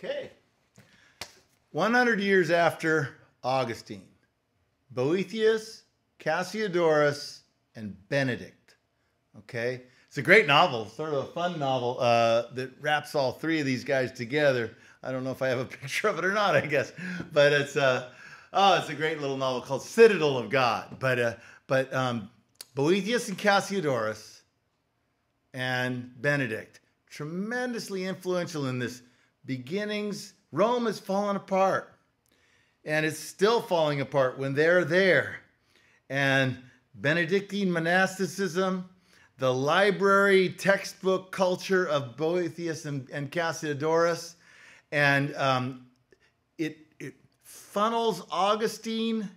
Okay. 100 years after Augustine, Boethius, Cassiodorus, and Benedict. Okay. It's a great novel, sort of a fun novel that wraps all three of these guys together. I don't know if I have a picture of it or not, I guess, but it's a great little novel called Citadel of God. But Boethius and Cassiodorus and Benedict, tremendously influential in this beginnings. Rome has fallen apart, and it's still falling apart when they're there. And Benedictine monasticism, the library textbook culture of Boethius and Cassiodorus, and it funnels Augustine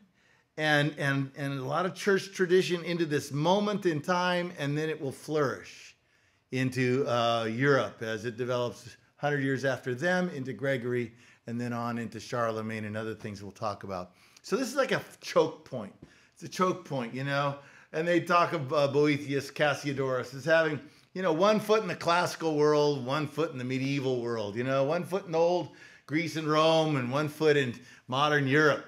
and a lot of church tradition into this moment in time, and then it will flourish into Europe as it develops 100 years after them, into Gregory, and then on into Charlemagne and other things we'll talk about. So this is like a choke point. It's a choke point, you know. And they talk of Boethius, Cassiodorus as having, you know, one foot in the classical world, one foot in the medieval world, you know, one foot in old Greece and Rome, and one foot in modern Europe.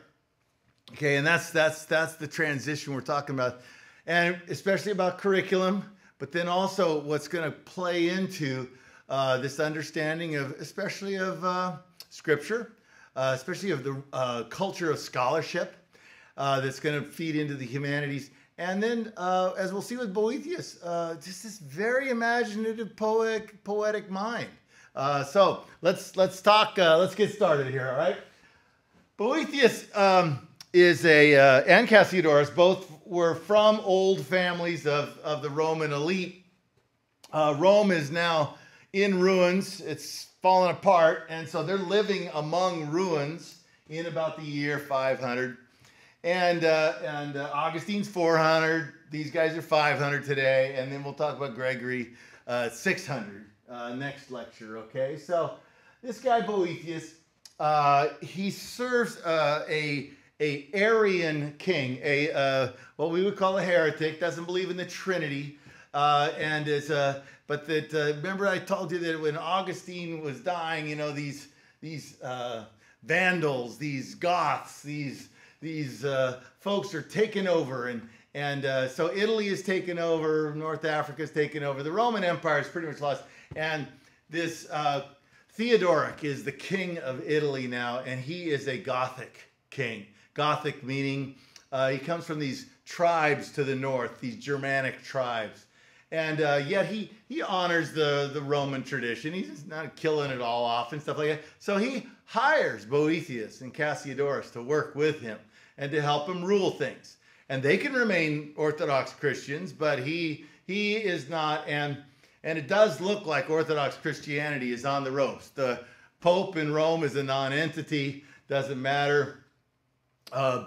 Okay, and that's the transition we're talking about, and especially about curriculum, but then also what's going to play into this understanding of, especially of Scripture, especially of the culture of scholarship that's going to feed into the humanities. And then, as we'll see with Boethius, just this very imaginative, poetic mind. So let's talk. Let's get started here. All right. Boethius and Cassiodorus both were from old families of the Roman elite. Rome is now in ruins. It's fallen apart, and so they're living among ruins in about the year 500. And Augustine's 400. These guys are 500 today, and then we'll talk about Gregory 600 next lecture. Okay, so this guy Boethius, he serves a Arian king, what we would call a heretic. Doesn't believe in the Trinity, and is but that remember I told you that when Augustine was dying, you know, these Vandals, these Goths, these folks are taken over, and so Italy is taken over, North Africa is taken over, the Roman Empire is pretty much lost, and this Theodoric is the king of Italy now, and he is a Gothic king. Gothic meaning he comes from these tribes to the north, these Germanic tribes, and yet he honors the Roman tradition. He's not killing it all off and stuff like that. So he hires Boethius and Cassiodorus to work with him and to help him rule things. And they can remain Orthodox Christians, but he is not. And it does look like Orthodox Christianity is on the ropes. The Pope in Rome is a non-entity. Doesn't matter.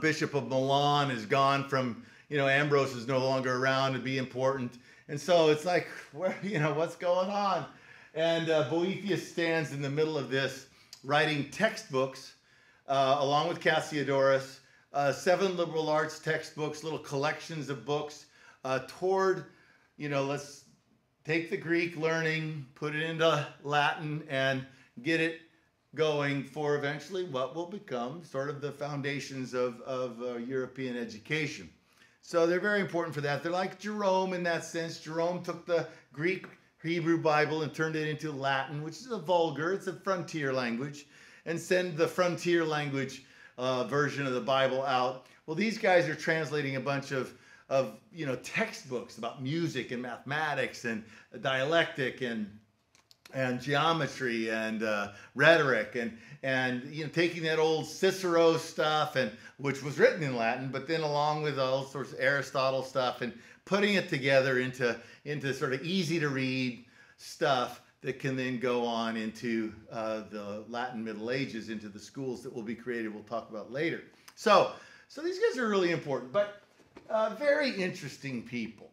Bishop of Milan is gone from, you know, Ambrose is no longer around to be important. And so it's like, where, you know, what's going on? And Boethius stands in the middle of this, writing textbooks, along with Cassiodorus, 7 liberal arts textbooks, little collections of books, toward, you know, let's take the Greek learning, put it into Latin, and get it going for eventually what will become sort of the foundations of European education. So they're very important for that. They're like Jerome in that sense. Jerome took the Greek Hebrew Bible and turned it into Latin, which is a vulgar, it's a frontier language, and send the frontier language version of the Bible out. Well, these guys are translating a bunch of you know, textbooks about music and mathematics and dialectic and geometry and rhetoric and you know, taking that old Cicero stuff, and which was written in Latin, but then along with all sorts of Aristotle stuff, and putting it together into sort of easy to read stuff that can then go on into the Latin Middle Ages, into the schools that will be created. We'll talk about later. So these guys are really important, but very interesting people.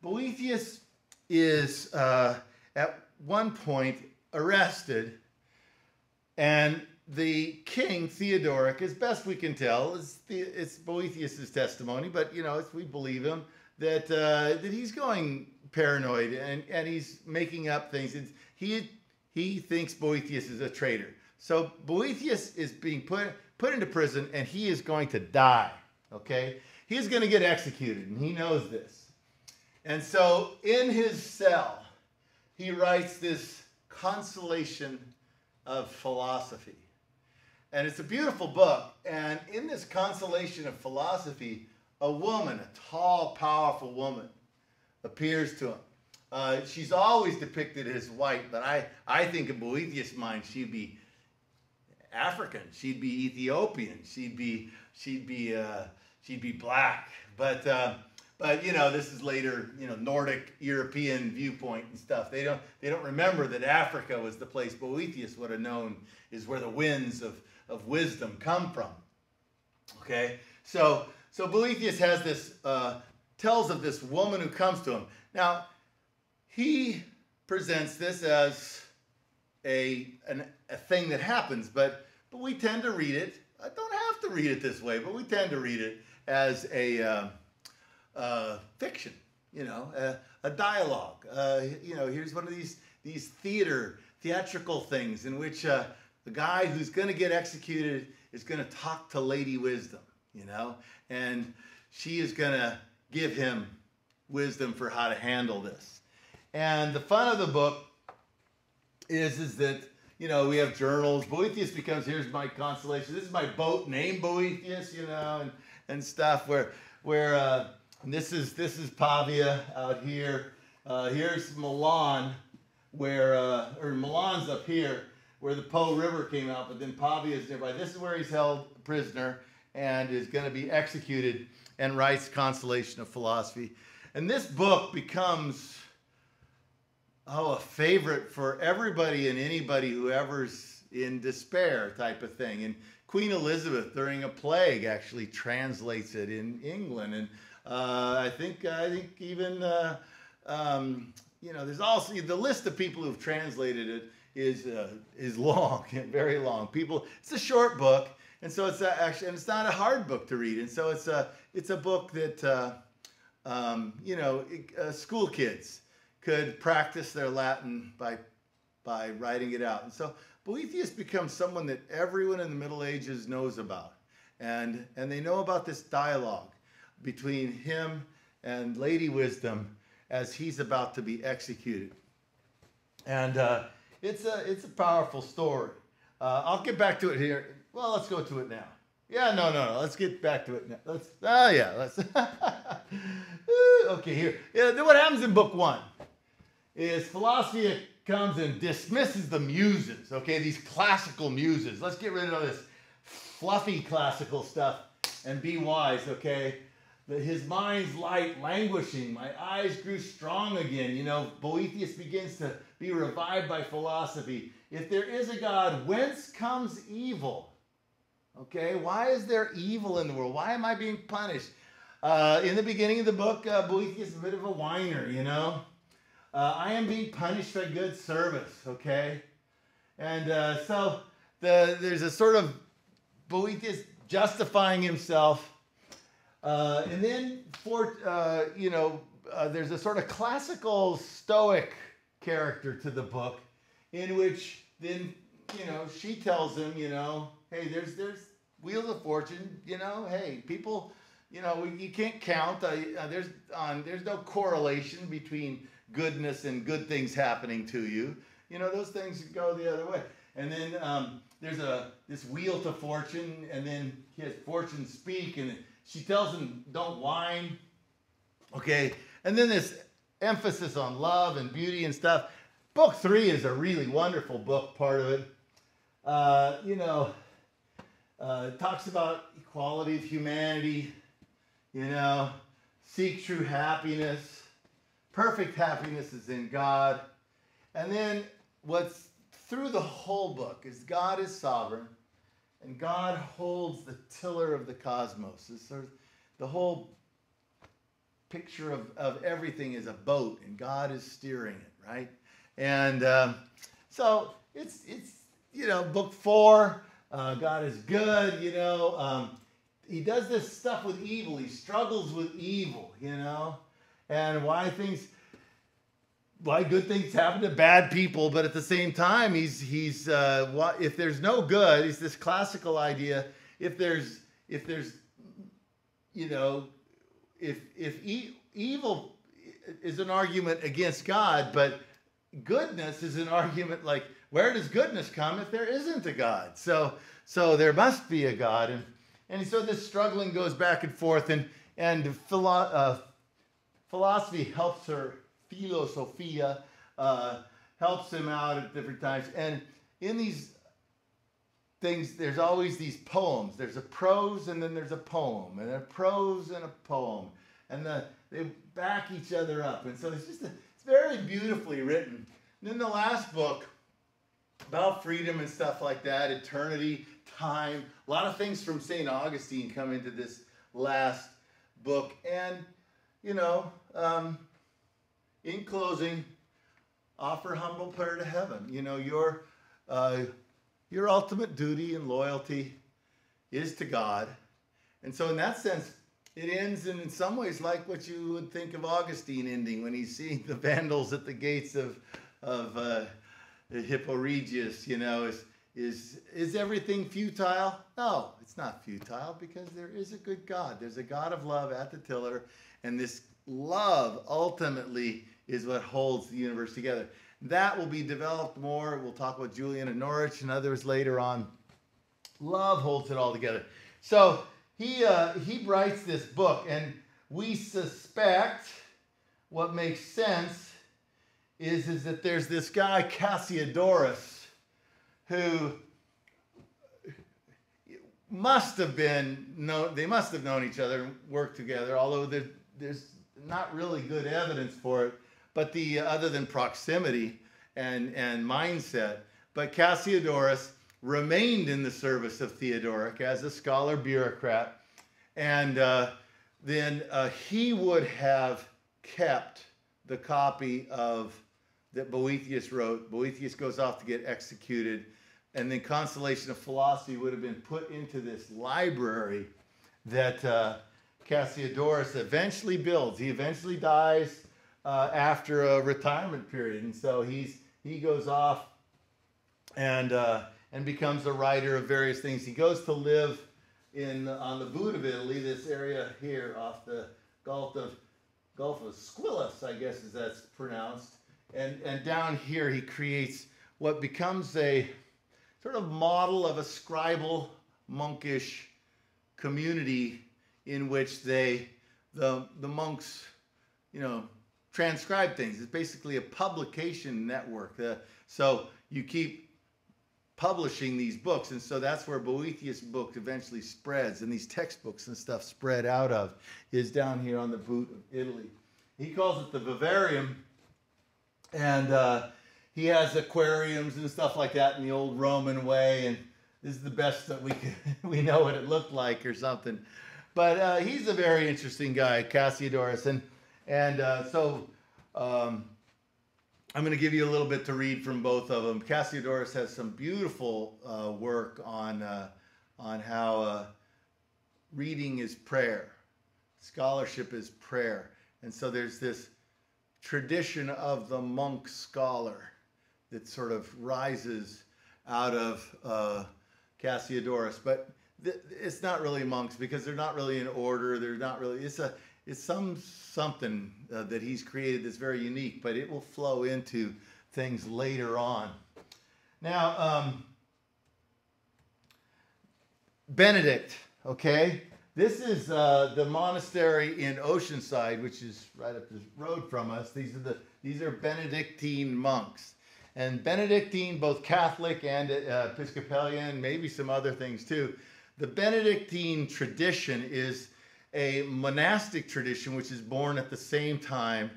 Boethius is at one point arrested, and the king Theodoric, as best we can tell, it's Boethius's testimony, but you know, we believe him, that he's going paranoid and he's making up things. He he thinks Boethius is a traitor. So Boethius is being put into prison, and he is going to die, okay? He's going to get executed, and he knows this. And so in his cell, he writes this Consolation of Philosophy. And it's a beautiful book. And in this Consolation of Philosophy, a woman, a tall, powerful woman, appears to him. She's always depicted as white, but I think in Boethius' mind, she'd be African, she'd be Ethiopian, she'd be black. But you know, this is later, you know, Nordic European viewpoint and stuff. They don't remember that Africa was the place Boethius would have known is where the winds of wisdom come from. Okay, so Boethius has this tells of this woman who comes to him. Now, he presents this as a thing that happens, but we tend to read it. I don't have to read it this way, but we tend to read it as a fiction, you know, a dialogue. You know, here's one of these theatrical things in which the guy who's going to get executed is going to talk to Lady Wisdom, you know, and she is going to give him wisdom for how to handle this. And the fun of the book is that, you know, we have journals. Boethius becomes, here's my consolation. This is my boat named Boethius, you know, and stuff where and this is Pavia out here. Here's Milan, or Milan's up here, where the Po River came out, but then Pavia is nearby. This is where he's held prisoner and is going to be executed, and writes Consolation of Philosophy. And this book becomes, a favorite for everybody and anybody who ever's in despair type of thing. And Queen Elizabeth, during a plague, actually translates it in England. And I think even, you know, there's also the list of people who've translated it is long, very long. It's a short book, and so it's actually, and it's not a hard book to read. And so it's a book that you know, school kids could practice their Latin by writing it out. And so Boethius becomes someone that everyone in the Middle Ages knows about, and they know about this dialogue between him and Lady Wisdom as he's about to be executed. And it's a powerful story. I'll get back to it here. Well, let's go to it now. Yeah, no. Let's get back to it now. Let's. Okay, here. Yeah, then what happens in book 1 is philosophy comes and dismisses the muses. Okay, these classical muses. Let's get rid of this fluffy classical stuff and be wise. Okay. His mind's light languishing. My eyes grew strong again. You know, Boethius begins to be revived by philosophy. If there is a God, whence comes evil? Okay, why is there evil in the world? Why am I being punished? In the beginning of the book, Boethius is a bit of a whiner, you know. I am being punished for good service, okay? And so there's a sort of Boethius justifying himself. And then, you know, there's a sort of classical Stoic character to the book in which then, you know, she tells him, you know, hey, there's wheels of fortune, you know, hey, people, you know, you can't count. There's no correlation between goodness and good things happening to you. You know, those things go the other way. And then there's this wheel to fortune, and then he has fortune speak, and she tells him, don't whine. Okay, and then this emphasis on love and beauty and stuff. Book 3 is a really wonderful book, part of it. You know, it talks about equality of humanity, you know, seek true happiness. Perfect happiness is in God. And then what's through the whole book is God is sovereign, and God holds the tiller of the cosmos. It's sort of the whole picture of everything is a boat, and God is steering it, right? And so it's you know, book 4, God is good, you know. He does this stuff with evil. He struggles with evil, you know, and why things. why good things happen to bad people, but at the same time, if there's no good, it's this classical idea. If there's you know, evil is an argument against God, but goodness is an argument like, where does goodness come if there isn't a God? So there must be a God, and so this struggling goes back and forth, and philosophy helps her. Philosophia helps him out at different times, and in these things, there's always these poems. There's a prose, and then there's a poem, and a prose and a poem, and they back each other up, and so it's very beautifully written. And then the last book about freedom and stuff like that, eternity, time, a lot of things from St. Augustine come into this last book, and you know. In closing, offer humble prayer to heaven. You know, your ultimate duty and loyalty is to God. And so in that sense, it ends in some ways like what you would think of Augustine ending when he's seeing the Vandals at the gates of Hippo Regius, you know, is everything futile? No, it's not futile, because there is a good God. There's a God of love at the tiller, and this love ultimately is what holds the universe together. That will be developed more. We'll talk about Julian and Norwich and others later on. Love holds it all together. So he writes this book, and we suspect what makes sense is that there's this guy Cassiodorus who must have they must have known each other and worked together, although there's not really good evidence for it, but other than proximity and mindset. But Cassiodorus remained in the service of Theodoric as a scholar bureaucrat, and then he would have kept the copy that Boethius wrote. Boethius goes off to get executed, and then Consolation of Philosophy would have been put into this library that Cassiodorus eventually builds. He eventually dies after a retirement period, and so he goes off and becomes a writer of various things. He goes to live on the boot of Italy, this area here off the Gulf of Squillace, I guess as that's pronounced, and down here he creates what becomes a sort of model of a scribal monkish community in which the monks, you know, transcribe things. It's basically a publication network. So you keep publishing these books, and so that's where Boethius' book eventually spreads, and these textbooks and stuff spread out of, is down here on the boot of Italy. He calls it the vivarium, and he has aquariums and stuff like that in the old Roman way, and this is the best that we know what it looked like or something. But he's a very interesting guy, Cassiodorus, and so I'm going to give you a little bit to read from both of them. Cassiodorus has some beautiful work on how reading is prayer, scholarship is prayer, and so there's this tradition of the monk scholar that sort of rises out of Cassiodorus, but it's not really monks because they're not really in order. They're not really. It's something that he's created that's very unique, but it will flow into things later on. Now, Benedict. Okay, this is the monastery in Oceanside, which is right up the road from us. These are Benedictine monks. And Benedictine, both Catholic and Episcopalian, maybe some other things too. The Benedictine tradition is a monastic tradition which is born at the same time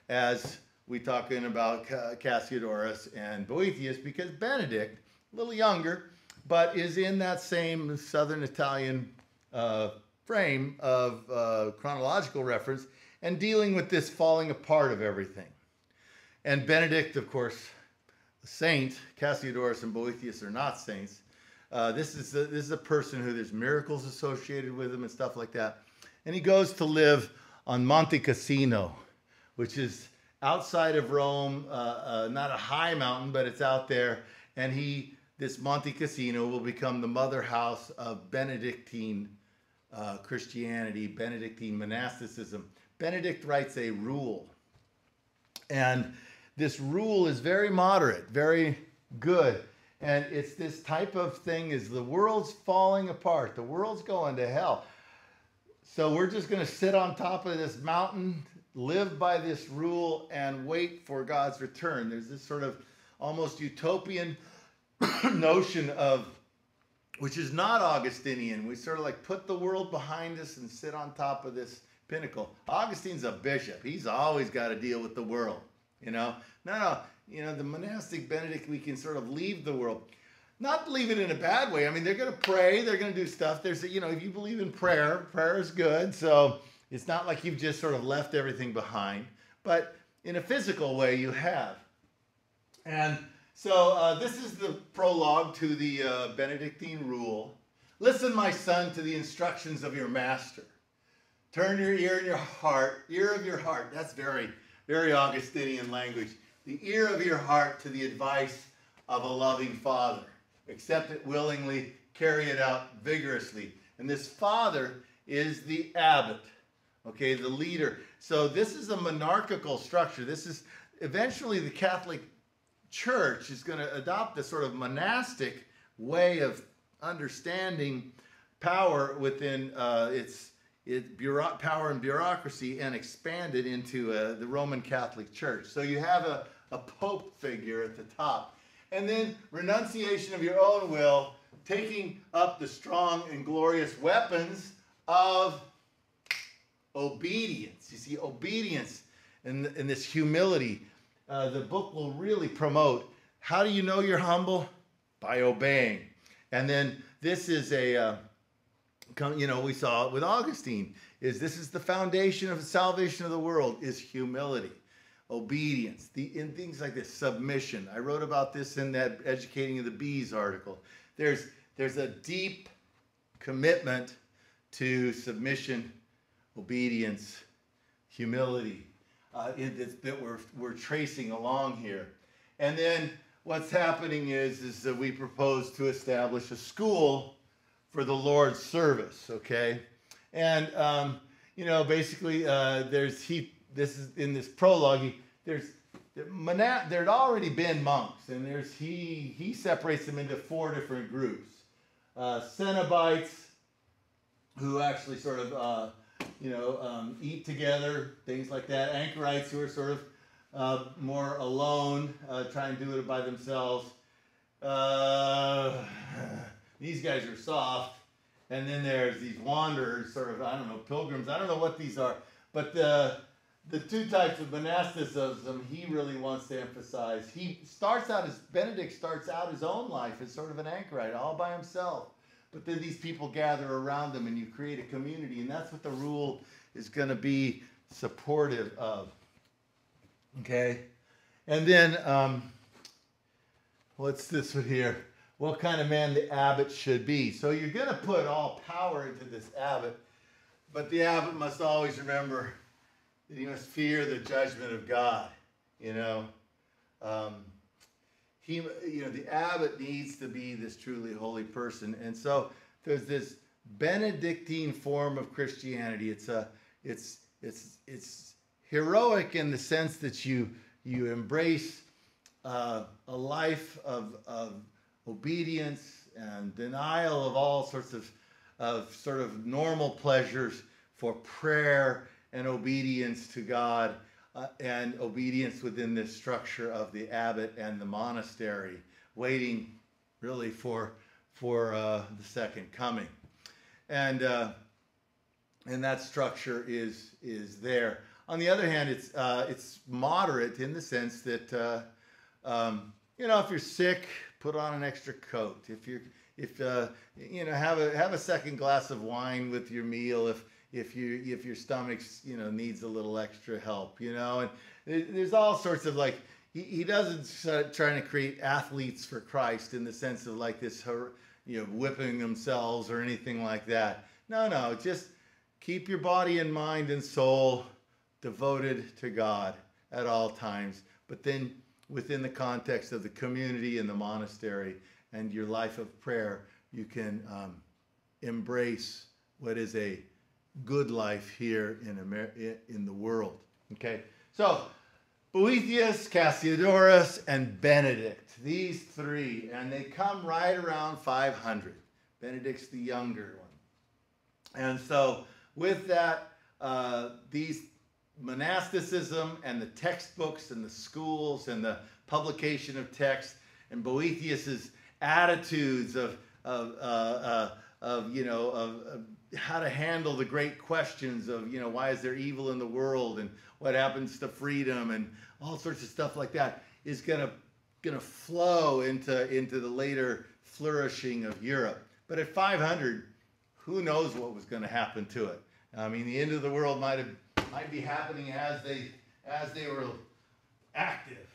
as we talking about Cassiodorus and Boethius, because Benedict, a little younger, but is in that same southern Italian frame of chronological reference and dealing with this falling apart of everything. And Benedict, of course, a saint. Cassiodorus and Boethius are not saints. This is a person who there's miracles associated with him and stuff like that. And he goes to live on Monte Cassino, which is outside of Rome, not a high mountain, but it's out there. And this Monte Cassino will become the mother house of Benedictine Christianity, Benedictine monasticism. Benedict writes a rule. And this rule is very moderate, very good. And it's this type of thing is the world's falling apart. The world's going to hell. So we're just going to sit on top of this mountain, live by this rule, and wait for God's return. There's this sort of almost utopian notion of, which is not Augustinian. We sort of like put the world behind us and sit on top of this pinnacle. Augustine's a bishop. He's always got to deal with the world, you know. No, you know, the monastic Benedict, we can sort of leave the world. Not leave it in a bad way. I mean, they're going to pray. They're going to do stuff. There's, you know, if you believe in prayer, prayer is good. So it's not like you've just sort of left everything behind. But in a physical way, you have. And so this is the prologue to the Benedictine rule. Listen, my son, to the instructions of your master. Turn your ear of your heart. That's very, very Augustinian language. The ear of your heart to the advice of a loving father. Accept it willingly, carry it out vigorously. And this father is the abbot, okay, the leader. So this is a monarchical structure. This is eventually the Catholic Church is going to adopt this sort of monastic way of understanding power within its power and bureaucracy and expand it into the Roman Catholic Church. So you have a pope figure at the top. And then renunciation of your own will, taking up the strong and glorious weapons of obedience. You see, obedience and this humility. The book will really promote. How do you know you're humble? By obeying. And then this is you know, we saw it with Augustine, this is the foundation of the salvation of the world, is humility. Obedience, in things like this, submission. I wrote about this in that Educating of the Bees article. There's a deep commitment to submission, obedience, humility that we're tracing along here. And then what's happening is that we propose to establish a school for the Lord's service, okay? And, you know, basically this is in this prologue, there'd already been monks, and he separates them into 4 different groups. Cenobites, who actually sort of, you know, eat together, things like that. Anchorites, who are sort of more alone, try and do it by themselves. These guys are soft. And then there's these wanderers, sort of, I don't know, pilgrims. I don't know what these are. But the 2 types of monasticism he really wants to emphasize. Benedict starts out his own life as sort of an anchorite, all by himself. But then these people gather around him and you create a community. And that's what the rule is going to be supportive of. Okay? And then, what's this one here? What kind of man the abbot should be. So you're going to put all power into this abbot, but the abbot must always remember that he must fear the judgment of God. You know, the abbot needs to be this truly holy person, and so there's this Benedictine form of Christianity. It's heroic in the sense that you embrace a life of obedience and denial of all sorts of sort of normal pleasures for prayer and obedience to God and obedience within this structure of the abbot and the monastery, waiting really for the second coming. And that structure is there. On the other hand, it's moderate in the sense that you know, if you're sick, put on an extra coat. If you know, have a second glass of wine with your meal. If your stomach, you know, needs a little extra help, you know. And there's all sorts of, like, he doesn't trying to create athletes for Christ in the sense of like this, you know, whipping themselves or anything like that. No, just keep your body and mind and soul devoted to God. at all times. But then within the context of the community and the monastery and your life of prayer, you can embrace what is a good life here in the world. Okay, so Boethius, Cassiodorus, and Benedict, these three, and they come right around 500. Benedict's the younger one. And so with that, these monasticism and the textbooks and the schools and the publication of text and Boethius's attitudes of how to handle the great questions of, why is there evil in the world and what happens to freedom and all sorts of stuff like that is gonna flow into the later flourishing of Europe. But at 500, who knows what was going to happen to it? I mean, the end of the world might be happening as they were active.